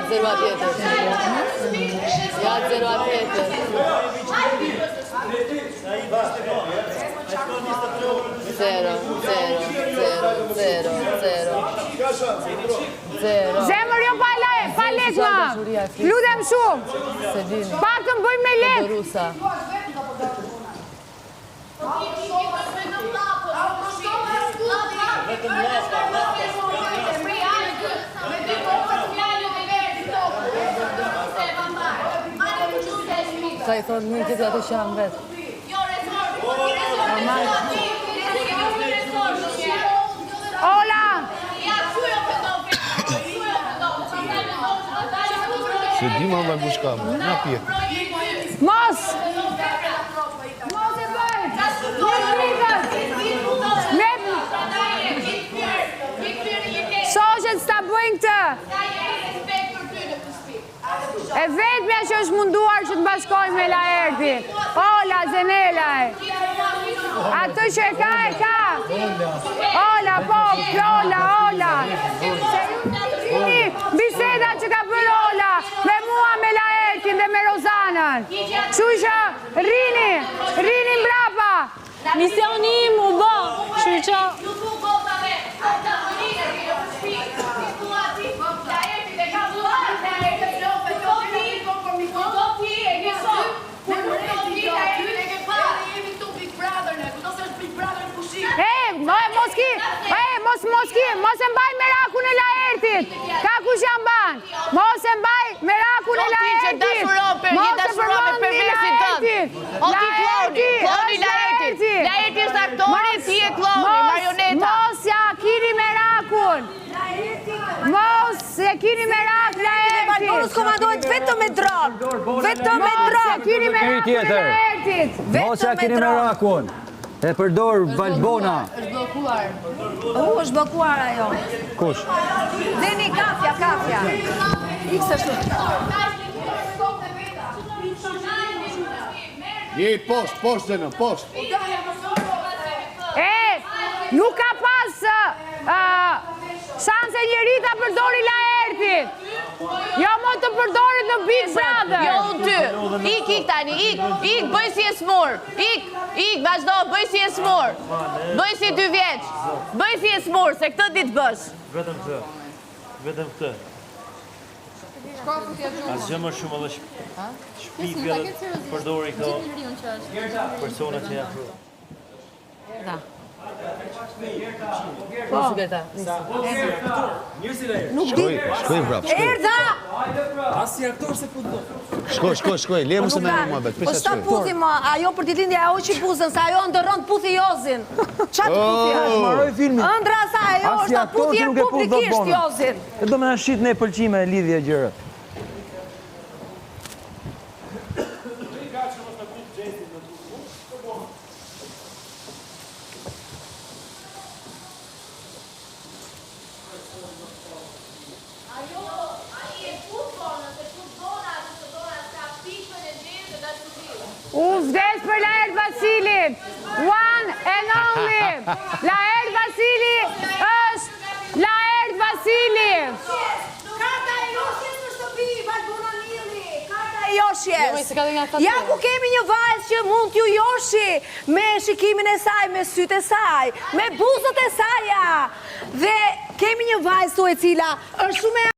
Ja të 0 atjetër. Ja të 0 atjetër. 0. Zemër jo pa lek ma. Lutem shumë. Pak të më bëjmë me lek. Ka i thonë një këtë atë shamë vetë. Ola! Se di ma më bushkam, nga pjetë. Mos! Mos e bëjt! Shoshet s'ta bëjnë këtë! E vetëmja që është munduar që të bashkojnë me Laerti. Ola, Zenelaj. Atë që e ka. Ola, po, Ola. Biseda që ka bërë Ola, me mua, me Laertin dhe me Rozanën. Qusha, rini mbrapa. Misioni im u bë, shurqa. Mos e mbaj merakun e Laertit. Ka kush janë ban. Mos e mbaj merakun e Laertit. Një dashuron për perversin tënë. O ti kloni Laertit. Laerti është aktori, ti e kloni, marioneta. Mos ja kini merakun. Mos e kini merak Laertit. Valborës komandohet vetëm me dron. Vetëm me dron. Mos ja kini merakun Laertit. Mos ja kini merakun. E përdor Valbona. Është blokuar. Është blokuar ajo. Kush? Deni kafja. X ashtu. Je post, Zeno, post. Nuk ka pas shanse njeri ta përdori Laertin. Jo më të përdorit në Big Brother. Jo unë ty. Ik tani, ik, bëj si e smur. Ik, vazhdo, bëj si e smur. Bëj si 2 vjeç. Bëj si e smur, se këtë ditë bësh. Vetëm këtë. Asgjë më shumë edhe shpifja dhe përdori këto persona që janë pru. Da. Shkoj vrap, shkoj. Erda! Asi aktor se pu do. Shkoj, le mos e me mua bet. Po s'ta puthi ma, ajo për ditëlindje ajo që puzën, sa ajo ndërron të puthi Jozin. Qa të puthi është? Maroj filmin. Ëndra sa ajo është ta puthi e publikisht Jozin. E do me në shqit ne pëlqime e lidhje e gjërët. Vdes për Laert Vasilit. One and only. Laert Vasili është Laert Vasili. Karta e Joshjes në shtëpi, Valbona Nili. Karta e Joshjes. Ja ku kemi një vajzë që mund t'ju joshi me shikimin e saj, me sytë e saj, me buzët e saja. Dhe kemi një vajzë tu e cila është shumë e